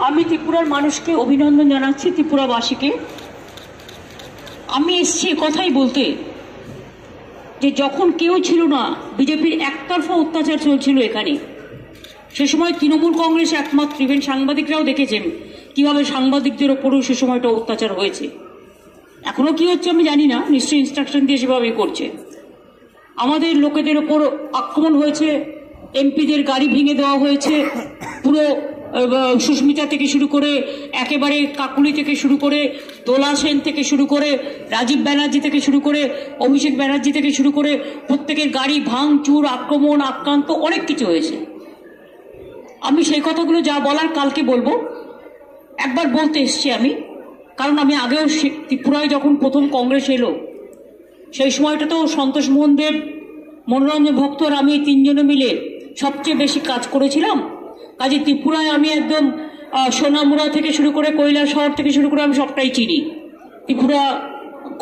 আমি ত্রিপুরার মানুষকে অভিনন্দন জানাচ্ছি, ত্রিপুরাবাসীকে। আমি এসছি কথাই বলতে যে যখন কেউ ছিল না, বিজেপির একতরফা অত্যাচার চলছিল এখানে, সে সময় তৃণমূল কংগ্রেস একমাত্র, ইভেন সাংবাদিকরাও দেখেছেন কিভাবে সাংবাদিকদের ওপরও সে সময়টা অত্যাচার হয়েছে। এখনো কি হচ্ছে আমি জানি না, নিশ্চয়ই ইনস্ট্রাকশন দিয়ে সেভাবেই করছে। আমাদের লোকেদের ওপর আক্রমণ হয়েছে, এমপিদের গাড়ি ভেঙে দেওয়া হয়েছে, পুরো সুস্মিতা থেকে শুরু করে একেবারে কাকুলি থেকে শুরু করে দোলা সেন থেকে শুরু করে রাজীব ব্যানার্জি থেকে শুরু করে অভিষেক ব্যানার্জি থেকে শুরু করে প্রত্যেকের গাড়ি ভাঙচুর, আক্রমণ, আক্রান্ত, অনেক কিছু হয়েছে। আমি সেই কথাগুলো যা বলার কালকে বলবো, একবার বলতে এসছি আমি, কারণ আমি আগেও ত্রিপুরায় যখন প্রথম কংগ্রেস এলো সেই সময়টা তো সন্তোষ মোহন দেব, মনোরঞ্জন ভক্ত আর আমি তিনজনে মিলে সবচেয়ে বেশি কাজ করেছিলাম। কাজে ত্রিপুরায় আমি একদম সোনামুড়া থেকে শুরু করে কৈলাসহর থেকে শুরু করে আমি সবটাই চিনি। ত্রিপুরা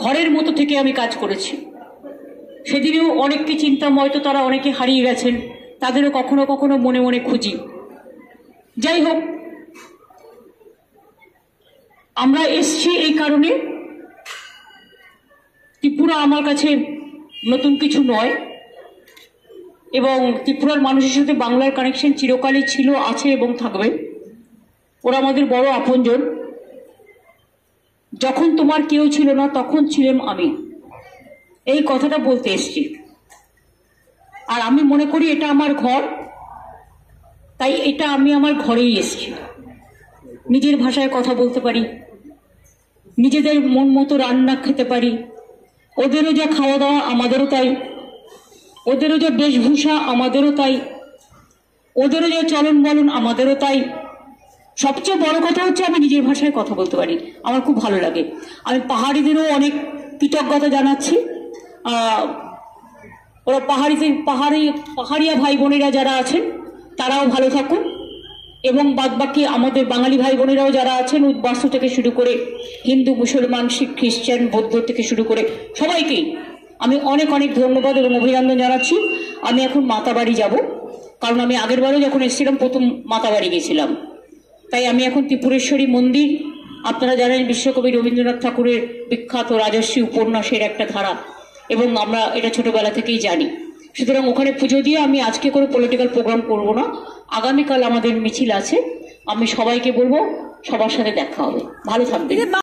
ঘরের মতো থেকে আমি কাজ করেছি। সেদিনেও অনেককে চিনতাম, হয়তো তারা অনেকে হারিয়ে গেছেন, তাদেরও কখনো কখনো মনে মনে খুঁজি। যাই হোক, আমরা এসছি এই কারণে, ত্রিপুরা আমার কাছে নতুন কিছু নয় এবং ত্রিপুরার মানুষের সাথে বাংলার কানেকশন চিরকালই ছিল, আছে এবং থাকবে। ওরা আমাদের বড় আপনজন। যখন তোমার কেউ ছিল না তখন ছিলাম আমি, এই কথাটা বলতে এসছি। আর আমি মনে করি এটা আমার ঘর, তাই এটা আমি আমার ঘরেই এসছি। নিজের ভাষায় কথা বলতে পারি, নিজেদের মন মতো রান্না খেতে পারি, ওদেরও যা খাওয়া দাওয়া আমাদেরও তাই, ওদেরও যা বেশভূষা আমাদেরও তাই, ওদেরও যা চলন বলন আমাদেরও তাই। সবচেয়ে বড় কথা হচ্ছে আমি নিজের ভাষায় কথা বলতে পারি, আমার খুব ভালো লাগে। আমি পাহাড়িদেরও অনেক কৃতজ্ঞতা জানাচ্ছি। ওরা পাহাড়িয়া ভাই বোনেরা যারা আছেন তারাও ভালো থাকুন এবং বাদবাকি আমাদের বাঙালি ভাই বোনেরাও যারা আছেন, উদ্বাস্তু থেকে শুরু করে হিন্দু, মুসলমান, শিখ, খ্রিস্টান, বৌদ্ধ থেকে শুরু করে সবাইকেই আমি অনেক অনেক ধন্যবাদ এবং অভিনন্দন জানাচ্ছি। আমি এখন মাতাবাড়ি যাব, কারণ আমি আগের বারও যখন এসেছিলাম প্রথম মাতাবাড়ি গেছিলাম। তাই আমি এখন ত্রিপুরেশ্বরী মন্দির, আপনারা জানেন বিশ্বকবি রবীন্দ্রনাথ ঠাকুরের বিখ্যাত রাজর্ষি উপন্যাসের একটা ধারা, এবং আমরা এটা ছোটবেলা থেকেই জানি। সুতরাং ওখানে পুজো দিয়ে আমি আজকে কোনো পলিটিক্যাল প্রোগ্রাম করব না। আগামীকাল আমাদের মিছিল আছে। আমি সবাইকে বলবো সবার সাথে দেখা হবে। ভালো থাকবেন।